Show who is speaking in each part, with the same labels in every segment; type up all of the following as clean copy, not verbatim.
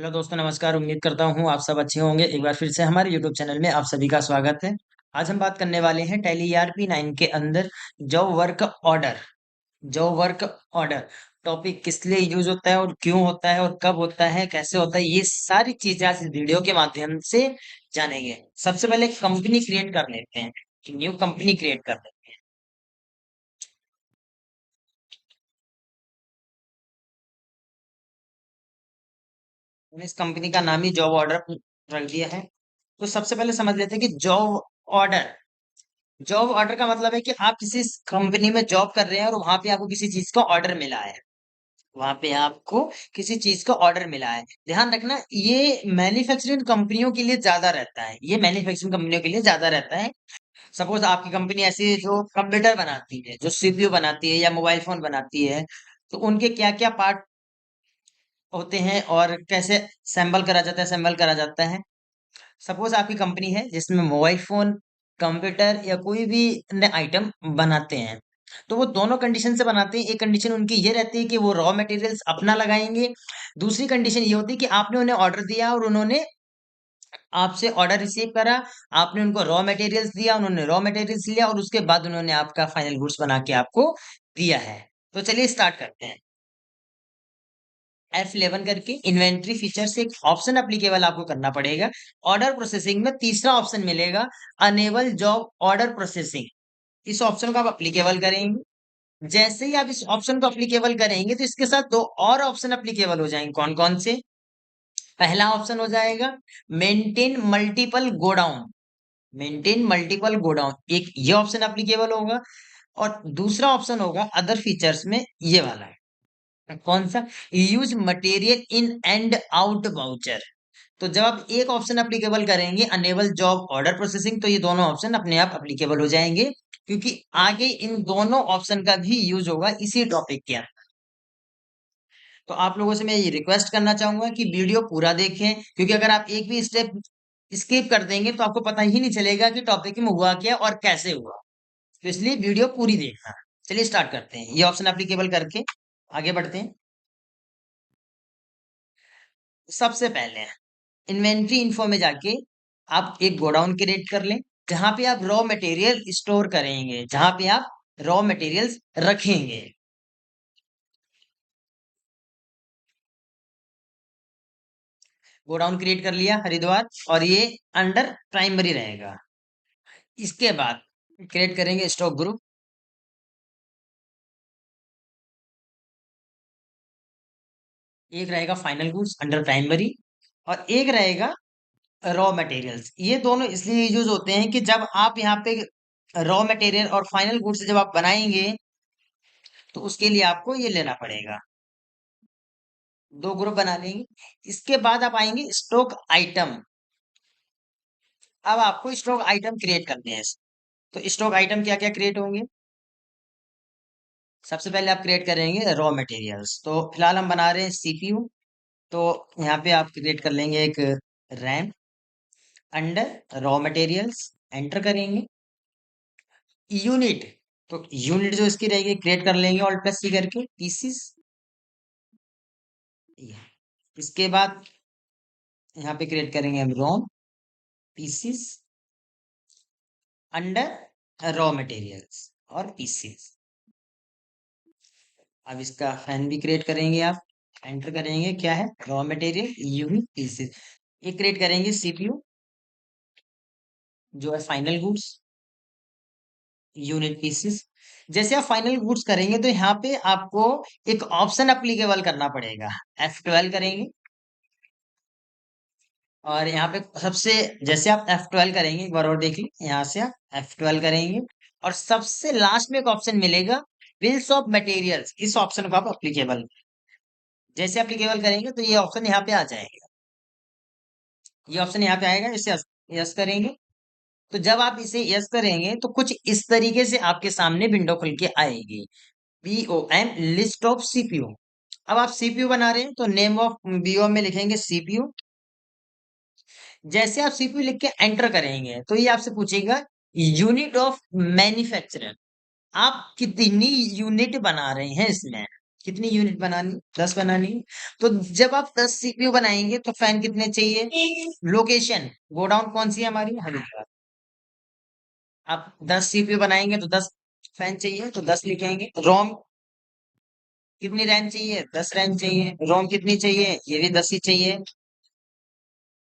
Speaker 1: Hello दोस्तों, नमस्कार। उम्मीद करता हूँ आप सब अच्छे होंगे। एक बार फिर से हमारे यूट्यूब चैनल में आप सभी का स्वागत है। आज हम बात करने वाले हैं टैली ERP 9 के अंदर job work order. Job work order topic किस लिए यूज होता है और क्यों होता है और कब होता है, कैसे होता है, ये सारी चीजें आज इस वीडियो के माध्यम से जानेंगे। सबसे पहले कंपनी क्रिएट कर लेते हैं, न्यू कंपनी क्रिएट कर लेते हैं। हमने इस कंपनी का नाम ही जॉब ऑर्डर रख दिया है। तो सबसे पहले समझ लेते हैं कि जॉब ऑर्डर, जॉब ऑर्डर का मतलब है कि आप किसी कंपनी में जॉब कर रहे हैं और वहां पे आपको किसी चीज का ऑर्डर मिला है। वहां पे आपको किसी चीज का ऑर्डर मिला है। ध्यान रखना, ये मैन्युफैक्चरिंग कंपनियों के लिए ज्यादा रहता है। ये मैन्युफैक्चरिंग कंपनियों के लिए ज्यादा रहता है। सपोज आपकी कंपनी ऐसी है जो कंप्यूटर बनाती है, जो CPU बनाती है या मोबाइल फोन बनाती है, तो उनके क्या क्या पार्ट होते हैं और कैसे असेंबल करा जाता है, असेंबल करा जाता है। सपोज आपकी कंपनी है जिसमें मोबाइल फोन, कंप्यूटर या कोई भी अन्य आइटम बनाते हैं, तो वो दोनों कंडीशन से बनाते हैं। एक कंडीशन उनकी ये रहती है कि वो रॉ मटेरियल्स अपना लगाएंगे। दूसरी कंडीशन ये होती है कि आपने उन्हें ऑर्डर दिया और उन्होंने आपसे ऑर्डर रिसीव करा। आपने उनको रॉ मटेरियल्स दिया, उन्होंने रॉ मटेरियल्स लिया और उसके बाद उन्होंने आपका फाइनल गुड्स बना के आपको दिया है। तो चलिए स्टार्ट करते हैं। F11 करके इन्वेंट्री फीचर से एक ऑप्शन अप्लीकेबल आपको करना पड़ेगा। ऑर्डर प्रोसेसिंग में तीसरा ऑप्शन मिलेगा, अनेबल जॉब ऑर्डर प्रोसेसिंग। इस ऑप्शन को आप अप्लीकेबल करेंगे। जैसे ही आप इस ऑप्शन को अप्लीकेबल करेंगे तो इसके साथ दो और ऑप्शन अप्लीकेबल हो जाएंगे। कौन कौन से? पहला ऑप्शन हो जाएगा maintain multiple godown. Maintain multiple godown, एक ये ऑप्शन अप्लीकेबल होगा। और दूसरा ऑप्शन होगा अदर फीचर्स में ये वाला है। कौन सा? Use material in and out voucher. तो जब आप एक ऑप्शन अप्लीकेबल करेंगे अनेबल जॉब ऑर्डर प्रोसेसिंग, तो ये दोनों ऑप्शन अपने आप अप्लीकेबल हो जाएंगे, क्योंकि आगे इन दोनों ऑप्शन का भी यूज होगा इसी टॉपिक के अंदर। तो आप लोगों से मैं ये रिक्वेस्ट करना चाहूंगा कि वीडियो पूरा देखें, क्योंकि अगर आप एक भी स्टेप स्किप कर देंगे तो आपको पता ही नहीं चलेगा कि टॉपिक में हुआ क्या और कैसे हुआ। तो इसलिए वीडियो पूरी देखना। चलिए स्टार्ट करते हैं, ये ऑप्शन एप्लीकेबल करके आगे बढ़ते हैं। सबसे पहले इन्वेंट्री इन्फो में जाके आप एक गोडाउन क्रिएट कर लें, जहां पे आप रॉ मटेरियल स्टोर करेंगे, जहां पे आप रॉ मटेरियल्स रखेंगे। गोडाउन क्रिएट कर लिया हरिद्वार, और ये अंडर प्राइमरी रहेगा। इसके बाद क्रिएट करेंगे स्टॉक ग्रुप। एक रहेगा फाइनल गुड्स अंडर प्राइमरी, और एक रहेगा रॉ मटेरियल्स। ये दोनों इसलिए यूज होते हैं कि जब आप यहाँ पे रॉ मटेरियल और फाइनल गुड्स जब आप बनाएंगे, तो उसके लिए आपको ये लेना पड़ेगा। दो ग्रुप बना लेंगे। इसके बाद आप आएंगे स्टॉक आइटम। अब आपको स्टॉक आइटम क्रिएट करने हैं। तो स्टॉक आइटम क्या क्या क्रिएट होंगे? सबसे पहले आप क्रिएट करेंगे रॉ मटेरियल्स। तो फिलहाल हम बना रहे हैं CPU। तो यहाँ पे आप क्रिएट कर लेंगे एक RAM. Under raw materials enter करेंगे। यूनिट, तो यूनिट जो इसकी रहेगी क्रिएट कर लेंगे Alt+C करके, पीसीस। इसके बाद यहाँ पे क्रिएट करेंगे हम रोम पीसीस अंडर रॉ मटेरियल्स और पीसीस। अब इसका फैन भी क्रिएट करेंगे आप। एंटर करेंगे, क्या है? Raw material unit pieces. ये क्रिएट करेंगे CPU, जो है फाइनल गुड्स यूनिट पीसीस। जैसे आप फाइनल गुड्स करेंगे तो यहाँ पे आपको एक ऑप्शन अप्लीकेबल करना पड़ेगा। F12 करेंगे, और यहाँ पे सबसे, जैसे आप F12 करेंगे, एक बार और देख लीजिए, यहाँ से आप F12 करेंगे और सबसे लास्ट में एक ऑप्शन मिलेगा बिल्स ऑफ मटेरियल्स। इस ऑप्शन को आप अप्लीकेबल, जैसे अप्लीकेबल करेंगे तो ये ऑप्शन यहाँ पे आ जाएगा। ये ऑप्शन यहाँ पे आएगा, इसे यस करेंगे। तो जब आप इसे यस करेंगे तो कुछ इस तरीके से आपके सामने विंडो खुल के आएगी। BOM list of CPU। अब आप CPU बना रहे हैं तो नेम ऑफ BOM में लिखेंगे CPU। जैसे आप CPU लिख के एंटर करेंगे तो ये आपसे पूछेगा यूनिट ऑफ मैन्युफैक्चरर, आप कितनी यूनिट बना रहे हैं इसमें। कितनी यूनिट बनानी? 10 बनानी है। तो जब आप 10 सीपीयू बनाएंगे तो फैन कितने चाहिए? लोकेशन गोडाउन कौन सी है हमारी? हरिद्वार। आप 10 सीपीयू बनाएंगे तो 10 फैन चाहिए, तो 10 लिखेंगे। रोम कितनी रैम चाहिए? 10 रैम चाहिए। रोम कितनी चाहिए? ये भी 10 ही चाहिए।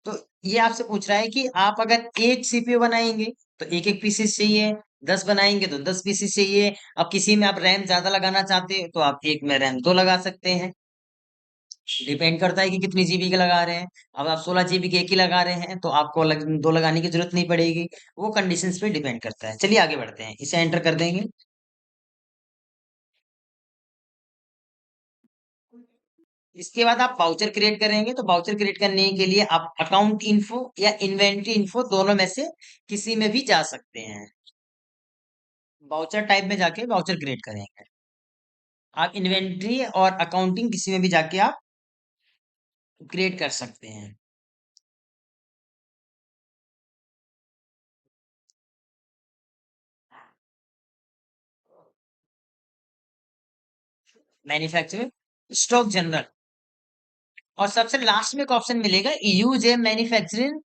Speaker 1: तो ये आपसे पूछ रहा है कि आप अगर एक सीपीयू बनाएंगे तो एक एक पीसेस चाहिए, 10 बनाएंगे तो 10 पीसेस चाहिए। अब किसी में आप रैम ज्यादा लगाना चाहते हो तो आप एक में रैम दो लगा सकते हैं। डिपेंड करता है कि कितनी जीबी के लगा रहे हैं। अब आप 16 जीबी के एक ही लगा रहे हैं तो आपको दो लगाने की जरूरत नहीं पड़ेगी। वो कंडीशंस पे डिपेंड करता है। चलिए आगे बढ़ते हैं, इसे एंटर कर देंगे। इसके बाद आप वाउचर क्रिएट करेंगे, तो वाउचर क्रिएट करने के लिए आप अकाउंट इन्फो या इन्वेंट्री इन्फो दोनों में से किसी में भी जा सकते हैं। वाउचर टाइप में जाके वाउचर क्रिएट करेंगे। आप इन्वेंट्री और अकाउंटिंग किसी में भी जाके आप क्रिएट कर सकते हैं। मैन्युफैक्चरिंग, स्टॉक जनरल, और सबसे लास्ट में एक ऑप्शन मिलेगा यूज ए मैन्युफैक्चरिंग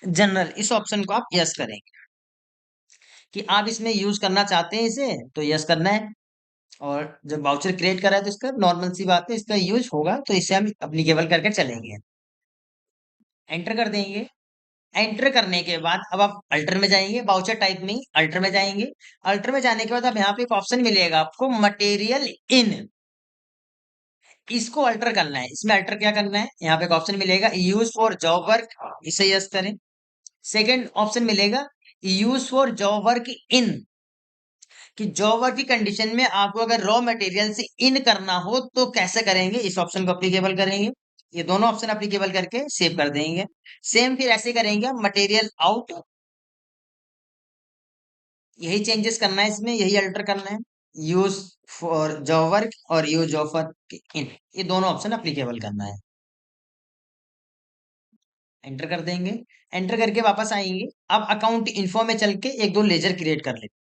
Speaker 1: जनरल। इस ऑप्शन को आप यस करेंगे कि आप इसमें यूज करना चाहते हैं इसे, तो यस करना है। और जब वाउचर क्रिएट करा है तो इसका नॉर्मल सी बात है, इसका यूज होगा तो इसे हम अप्लीकेबल करके चलेंगे। एंटर कर देंगे। एंटर करने के बाद अब आप अल्टर में जाएंगे, वाउचर टाइप में ही अल्टर में जाएंगे। अल्टर में जाने के बाद अब यहाँ पे एक ऑप्शन मिलेगा आपको मटेरियल इन, इसको अल्टर करना है। इसमें अल्टर क्या करना है? यहाँ पे एक ऑप्शन मिलेगा यूज फॉर जॉब वर्क, इसे यस करें। सेकेंड ऑप्शन मिलेगा use for job work in, कि जॉब वर्क की कंडीशन में आपको अगर रॉ मटेरियल से इन करना हो तो कैसे करेंगे, इस ऑप्शन को अप्लीकेबल करेंगे। ये दोनों ऑप्शन अप्लीकेबल करके सेव कर देंगे। सेम फिर ऐसे करेंगे मटेरियल आउट, यही चेंजेस करना है इसमें, यही अल्टर करना है। यूज फॉर जॉब वर्क और यूज ऑफ वर्क इन, ये दोनों ऑप्शन अप्लीकेबल करना है। एंटर कर देंगे। एंटर करके वापस आएंगे। अब अकाउंट इन्फो में चल के एक दो लेजर क्रिएट कर लेते।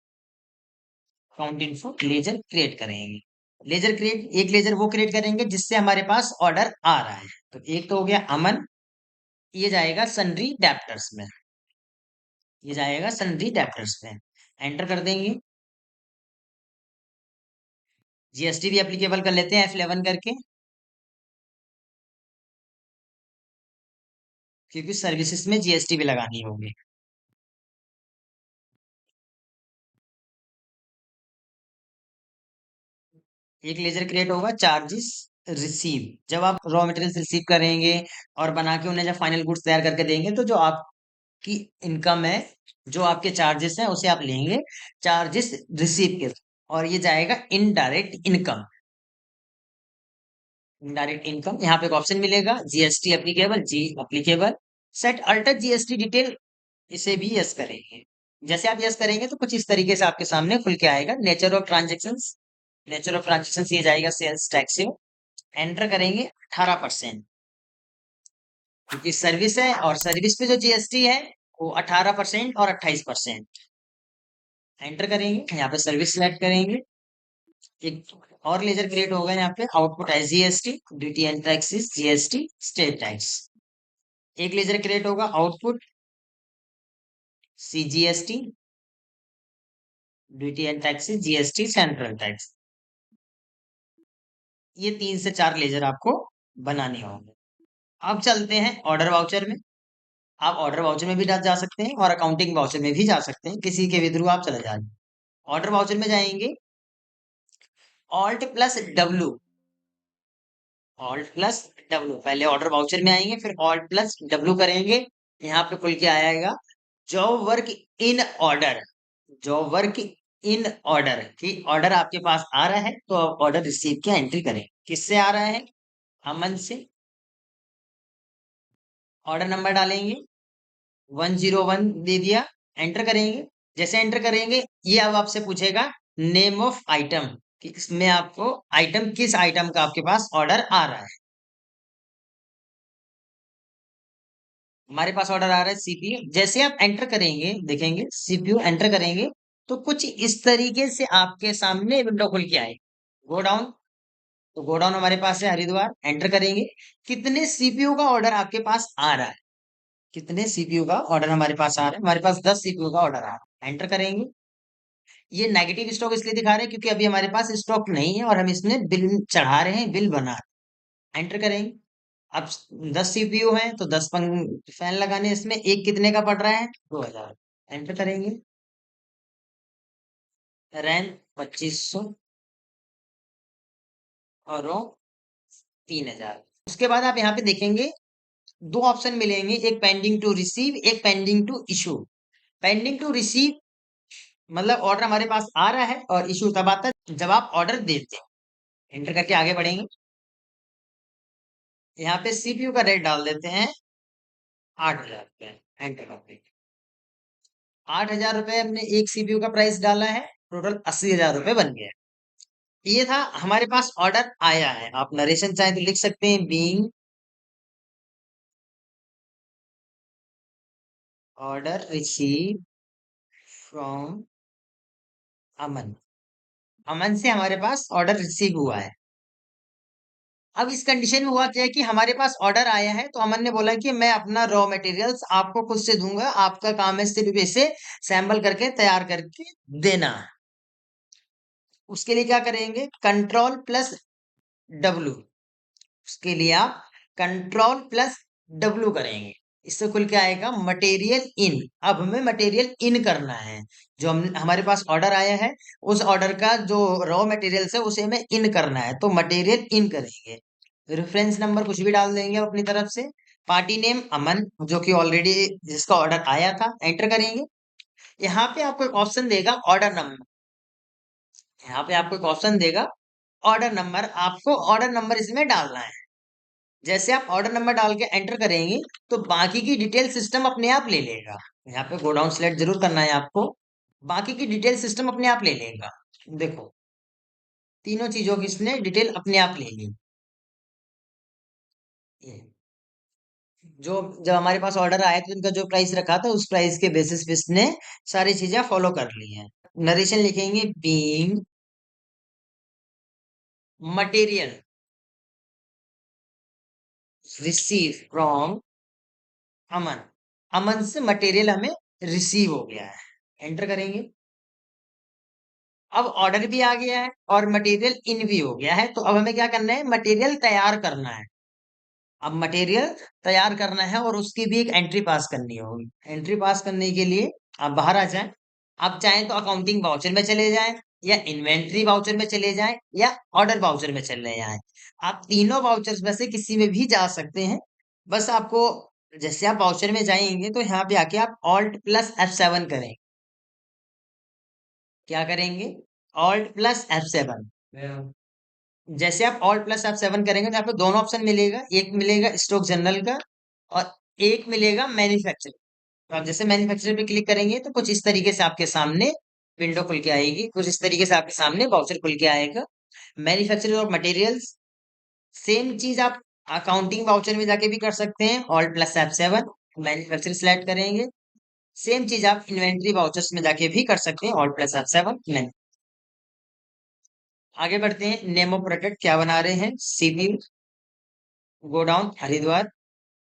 Speaker 1: अकाउंट इन्फो लेजर क्रिएट करेंगे। लेजर क्रिएट, एक लेजर वो क्रिएट करेंगे जिससे हमारे पास ऑर्डर आ रहा है। तो एक तो हो गया अमन, ये जाएगा सन्ड्री डेप्टर्स में, ये जाएगा सन्ड्री डेप्टर्स में। एंटर कर देंगे। जीएसटी भी एप्लीकेबल कर लेते हैं F11 करके, क्योंकि सर्विसेज में जीएसटी भी लगानी होगी। एक लेजर क्रिएट होगा चार्जेस रिसीव, जब आप रॉ मटेरियल रिसीव करेंगे और बना के उन्हें जब फाइनल गुड्स तैयार करके देंगे तो जो आपकी इनकम है, जो आपके चार्जेस हैं उसे आप लेंगे चार्जेस रिसीव के। और ये जाएगा इनडायरेक्ट इनकम। इनडायरेक्ट इनकम, यहाँ पे एक ऑप्शन मिलेगा GST applicable, G applicable. Set alter GST detail, इसे भी यस करेंगे। जैसे आप यस करेंगे तो कुछ इस तरीके से आपके सामने खुल के आएगा। Nature of transactions, nature of transactions ये जाएगा सेल्स टैक्स से। एंटर करेंगे 18%, क्योंकि सर्विस है और सर्विस पे जो जीएसटी है वो 18% और 28%। एंटर करेंगे, यहाँ पे सर्विस सिलेक्ट करेंगे। एक और लेजर क्रिएट होगा यहाँ पे, output S GST, duty and taxes, GST, state tax. एक लेजर क्रिएट होगा output CGST, duty and taxes, GST, central tax. ये 3 से 4 लेजर आपको बनाने होंगे। अब चलते हैं ऑर्डर वाउचर में। आप ऑर्डर वाउचर में भी जा सकते हैं और अकाउंटिंग वाउचर में भी जा सकते हैं, किसी के भी थ्रू आप चले जाएंगे। ऑर्डर वाउचर में जाएंगे, alt plus W, alt plus W, पहले ऑर्डर वाउचर में आएंगे फिर ऑल्ट प्लस डब्ल्यू करेंगे। यहाँ पे खुल के आएगा job work in order, job work in order की ऑर्डर आपके पास आ रहा है तो आप ऑर्डर रिसीव की एंट्री करें। किससे आ रहा है? अमन से। ऑर्डर नंबर डालेंगे 101 दे दिया। एंटर करेंगे। जैसे एंटर करेंगे ये अब आपसे पूछेगा नेम ऑफ आइटम, कि इसमें आपको आइटम, किस आइटम का आपके पास ऑर्डर आ रहा है। हमारे पास ऑर्डर आ रहा है सीपीयू। जैसे आप एंटर करेंगे देखेंगे सीपीयू एंटर करेंगे तो कुछ इस तरीके से आपके सामने विंडो खुल के आए। गो डाउन, तो गोडाउन हमारे पास है हरिद्वार, एंटर करेंगे। कितने सीपीयू का ऑर्डर आपके पास आ रहा है? कितने सीपीयू का ऑर्डर हमारे पास आ रहा है? हमारे पास 10 सीपीयू का ऑर्डर आ रहा है, एंटर करेंगे। ये नेगेटिव स्टॉक इसलिए दिखा रहे हैं क्योंकि अभी हमारे पास स्टॉक नहीं है और हम इसमें बिल चढ़ा रहे हैं, बिल बना रहे हैं, एंटर करेंगे। अब 10 सीपीयू हैं तो 10 फैन लगाने, इसमें एक कितने का पड़ रहा है? 2000, एंटर करेंगे। रैम 2500 और रोम 3000। उसके बाद आप यहाँ पे देखेंगे दो ऑप्शन मिलेंगे, एक पेंडिंग टू रिसीव, एक pending to issue. Pending to receive मतलब ऑर्डर हमारे पास आ रहा है, और इशू तब आता है जब आप ऑर्डर देते हैं। एंटर करके आगे बढ़ेंगे। यहाँ पे सीपीयू का रेट डाल देते हैं 8000 रुपये, एंटर करते हैं। 8000 रुपये हमने एक सीपीयू का प्राइस डाला है, टोटल 80,000 रुपये बन गया। ये था हमारे पास ऑर्डर आया है। आप नरेशन चाहे तो लिख सकते हैं, बीइंग ऑर्डर रिसीव फ्रॉम अमन। अमन से हमारे पास ऑर्डर रिसीव हुआ है। अब इस कंडीशन में हुआ क्या है कि हमारे पास ऑर्डर आया है, तो अमन ने बोला कि मैं अपना रॉ मटेरियल्स आपको खुद से दूंगा, आपका काम है सिर्फ इसे सैंपल करके तैयार करके देना। उसके लिए क्या करेंगे? Control plus W. उसके लिए आप कंट्रोल प्लस डब्लू करेंगे। इससे खुल के आएगा मटेरियल इन। अब हमें मटेरियल इन करना है। जो हम हमारे पास ऑर्डर आया है, उस ऑर्डर का जो रॉ मटेरियल्स है उसे हमें इन करना है, तो मटेरियल इन करेंगे। रेफरेंस नंबर कुछ भी डाल देंगे अपनी तरफ से। पार्टी नेम अमन, जो कि ऑलरेडी जिसका ऑर्डर आया था, एंटर करेंगे। यहाँ पे आपको एक ऑप्शन देगा ऑर्डर नंबर। यहाँ पे आपको एक ऑप्शन देगा ऑर्डर नंबर, आपको ऑर्डर नंबर इसमें डालना है। जैसे आप ऑर्डर नंबर डाल के एंटर करेंगे तो बाकी की डिटेल सिस्टम अपने आप ले लेगा। यहाँ पे गोडाउन सिलेक्ट जरूर करना है आपको। बाकी की डिटेल सिस्टम अपने आप ले लेगा। देखो, तीनों चीजों की इसने डिटेल अपने आप ले ली। ये जो जब हमारे पास ऑर्डर आया तो इनका जो प्राइस रखा था उस प्राइस के बेसिस पे इसने सारी चीजें फॉलो कर ली हैं। नरेशन लिखेंगे, बीइंग मटेरियल रिसीव फ्रॉम अमन। अमन से मटेरियल हमें रिसीव हो गया है, एंटर करेंगे। अब ऑर्डर भी आ गया है और मटेरियल इन भी हो गया है, तो अब हमें क्या करना है? मटेरियल तैयार करना है। अब मटेरियल तैयार करना है और उसकी भी एक एंट्री पास करनी होगी। एंट्री पास करने के लिए आप बाहर आ जाएं। आप चाहें तो अकाउंटिंग वाउचर में चले जाएं, या इन्वेंट्री वाउचर में चले जाएं, या ऑर्डर वाउचर में चले जाएं। आप तीनों वाउचर्स में से किसी में भी जा सकते हैं। बस आपको, जैसे आप वाउचर में जाएंगे तो यहाँ पे आके आप Alt+F7 करें। क्या करेंगे? Alt+F7। जैसे आप Alt+F7 करेंगे तो आपको दोनों ऑप्शन मिलेगा, एक मिलेगा स्टॉक जनरल का और एक मिलेगा मैन्युफैक्चरिंग। तो आप जैसे मैन्युफैक्चरर पे क्लिक करेंगे तो कुछ इस तरीके से आपके सामने विंडो खुल के आएगी, कुछ इस तरीके से आपके सामने वाउचर खुल के आएगा। मैन्युफैक्चरिंग और मटेरियल्स सेम चीज आप अकाउंटिंग वाउचर में जाके भी कर सकते हैं। Alt+F7 मैन्युफैक्चर सिलेक्ट करेंगे। सेम चीज आप इन्वेंट्री वाउचर्स में जाके भी कर सकते हैं, Alt+F7। आगे बढ़ते हैं। नेम ऑफ प्रोडक्ट क्या बना रहे हैं? CPU, godown Haridwar.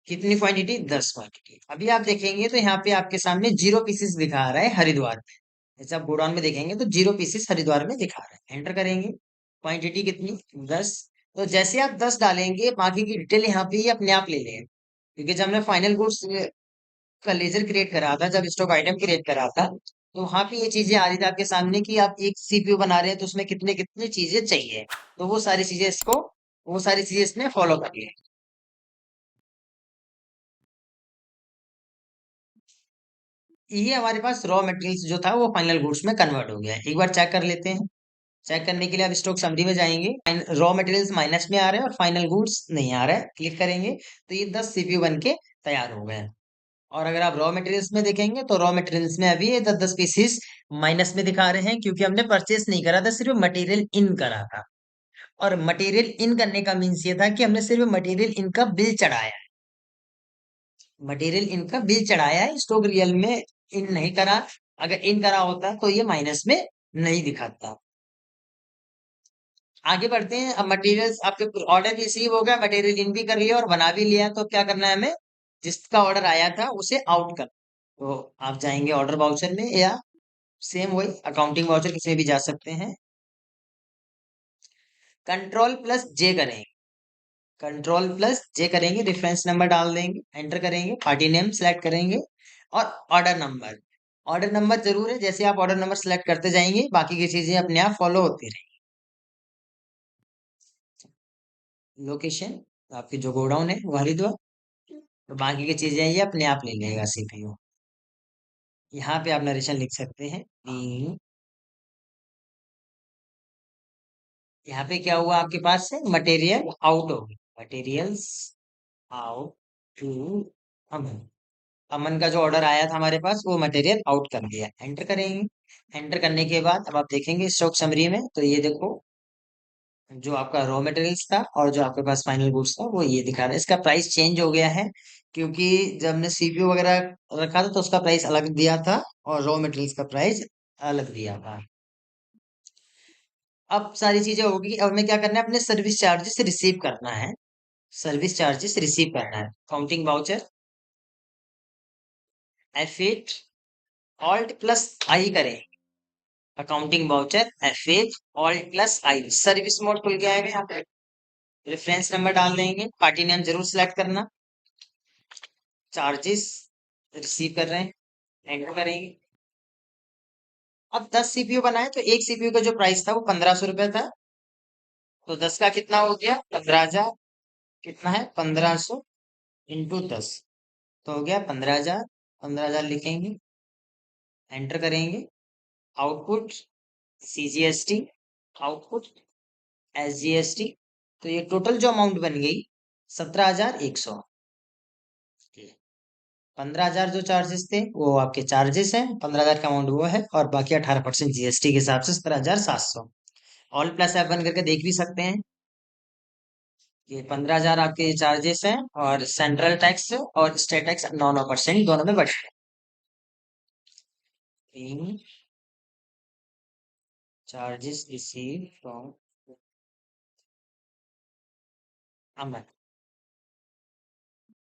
Speaker 1: कितनी क्वांटिटी? 10 क्वांटिटी। अभी आप देखेंगे तो यहाँ पे आपके सामने 0 पीसेस दिखा रहा है हरिद्वार में। जैसे आप गोडाउन में देखेंगे तो 0 पीसेस हरिद्वार में दिखा रहा है, एंटर करेंगे। क्वांटिटी कितनी? 10। तो जैसे आप 10 डालेंगे, बाकी की डिटेल यहाँ पे ही अपने आप ले लेंगे, क्योंकि जब हमने फाइनल गुड्स का लेजर क्रिएट करा था, जब स्टॉक आइटम क्रिएट करा था, तो वहां पे ये चीजें आ रही थी आपके सामने कि आप एक सीपीयू बना रहे हैं तो उसमें कितने कितनी चीजें चाहिए। तो वो सारी चीजें इसने फॉलो कर ली। ये हमारे पास रॉ मटेरियल्स जो था वो फाइनल गुड्स में कन्वर्ट हो गया है। एक बार चेक कर लेते हैं। चेक करने के लिए आप स्टॉक समरी में जाएंगे। रॉ मटेरियल्स माइनस में आ रहे हैं और फाइनल गुड्स नहीं आ रहा है, क्लिक करेंगे तो ये 10 सीपीयू बन के तैयार हो गए हैं। और अगर आप रॉ मटेरियल्स में देखेंगे तो रॉ मटेरियल्स में अभी ये 10-10 पीसेस माइनस में दिखा रहे हैं, क्योंकि हमने परचेस नहीं करा था, सिर्फ मटेरियल इन करा था। और मटेरियल इन करने का मीन्स ये था कि हमने सिर्फ मटेरियल इनका बिल चढ़ाया है। मटेरियल इनका बिल चढ़ाया है, स्टॉक रियल में इन नहीं करा। अगर इन करा होता तो ये माइनस में नहीं दिखाता। आगे बढ़ते हैं। अब मटेरियल्स आपके ऑर्डर रिसीव हो गया, मटेरियल इन भी कर लिया और बना भी लिया, तो क्या करना है हमें, जिसका ऑर्डर आया था उसे आउट कर। तो आप जाएंगे ऑर्डर वाउचर में, या सेम वही अकाउंटिंग वाउचर किसी में भी जा सकते हैं। कंट्रोल प्लस जे करेंगे, कंट्रोल प्लस जे करेंगे, रेफरेंस नंबर डाल देंगे, एंटर करेंगे, पार्टी नेम सेलेक्ट करेंगे और ऑर्डर नंबर। ऑर्डर नंबर जरूर है, जैसे आप ऑर्डर नंबर सेलेक्ट करते जाएंगे बाकी की चीजें अपने आप फॉलो होती रहेंगी। लोकेशन आपकी जो गोडाउन है वो हरिद्वार, तो बाकी की चीजें ये अपने आप ले लेगा सीपीयू। यहाँ पे आप नरेशन लिख सकते हैं। यहाँ पे क्या हुआ, आपके पास से मटेरियल आउट हो गया, मटेरियल्स आउट टू अमन। अमन का जो ऑर्डर आया था हमारे पास वो मटेरियल आउट कर दिया, एंटर करेंगे। एंटर करने के बाद अब आप देखेंगे स्टॉक समरी में, तो ये देखो जो आपका रॉ मटेरियल्स था और जो आपके पास फाइनल गुड्स था वो ये दिखा रहा है। इसका प्राइस चेंज हो गया है, क्योंकि जब हमने सीपीयू वगैरह रखा था तो उसका प्राइस अलग दिया था और रॉ मटेरियल्स का प्राइस अलग दिया था। अब सारी चीजें होगी, अब हमें क्या करना है, अपने सर्विस चार्जेस रिसीव करना है। सर्विस चार्जेस रिसीव करना है, counting voucher F8 alt plus I करें। Accounting voucher F8 alt plus I, service mode खुल गया है यहाँ पे। रेफरेंस नंबर डाल देंगे, पार्टी नेम जरूर सिलेक्ट करना। चार्जेस रिसीव कर रहे हैं, एंटर करेंगे। अब 10 सीपीयू बनाए तो एक सीपीयू का जो प्राइस था वो 1500 रुपये था, तो 10 का कितना हो गया, 15,000। कितना है, 1500 इंटू 10, तो हो गया 15,000। 15,000 लिखेंगे, एंटर करेंगे। आउटपुट CGST, आउटपुट SGST, तो ये टोटल जो अमाउंट बन गई 17,100। 15,000 जो चार्जेस थे वो आपके चार्जेस हैं, 15,000 का अमाउंट वो है, और बाकी 18% जीएसटी के हिसाब से 17,700। ऑल प्लस F1 करके देख भी सकते हैं। ये 15,000 आपके चार्जेस हैं, और सेंट्रल टैक्स और स्टेट टैक्स 9-9% दोनों में बढ़ गए। Charges receive from Aman,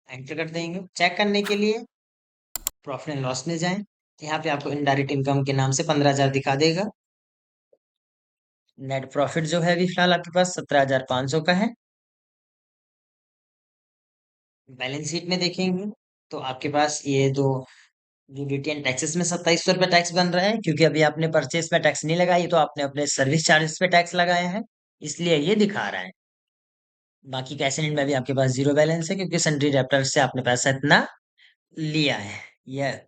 Speaker 1: enter कर देंगे। चेक करने के लिए प्रॉफिट एंड लॉस में जाएं, यहाँ पे आपको इनडायरेक्ट इनकम के नाम से 15,000 दिखा देगा। नेट प्रॉफिट जो है अभी फिलहाल आपके पास 17,500 का है। बैलेंस शीट में देखेंगे तो आपके पास ये दो जो ड्यूटी एंड टैक्सेस में 2,700 रुपये टैक्स बन रहा है, क्योंकि अभी आपने परचेस में टैक्स नहीं लगाई, तो आपने अपने सर्विस चार्जेस पे टैक्स लगाया है, इसलिए ये दिखा रहा है। बाकी कैश एंड में भी आपके पास जीरो बैलेंस है, क्योंकि सन्ड्री डेप्टर्स से आपने पैसा इतना लिया है। यह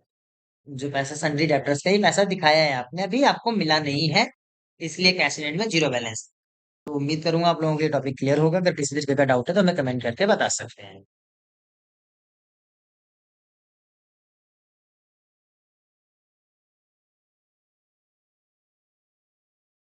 Speaker 1: जो पैसा सन्ड्री डेप्टर्स का ही पैसा दिखाया है आपने, अभी आपको मिला नहीं है, इसलिए कैश एंड में जीरो बैलेंस। तो उम्मीद करूंगा आप लोगों को ये टॉपिक क्लियर होगा। अगर किसी चीज का डाउट है तो हमें कमेंट करके बता सकते हैं।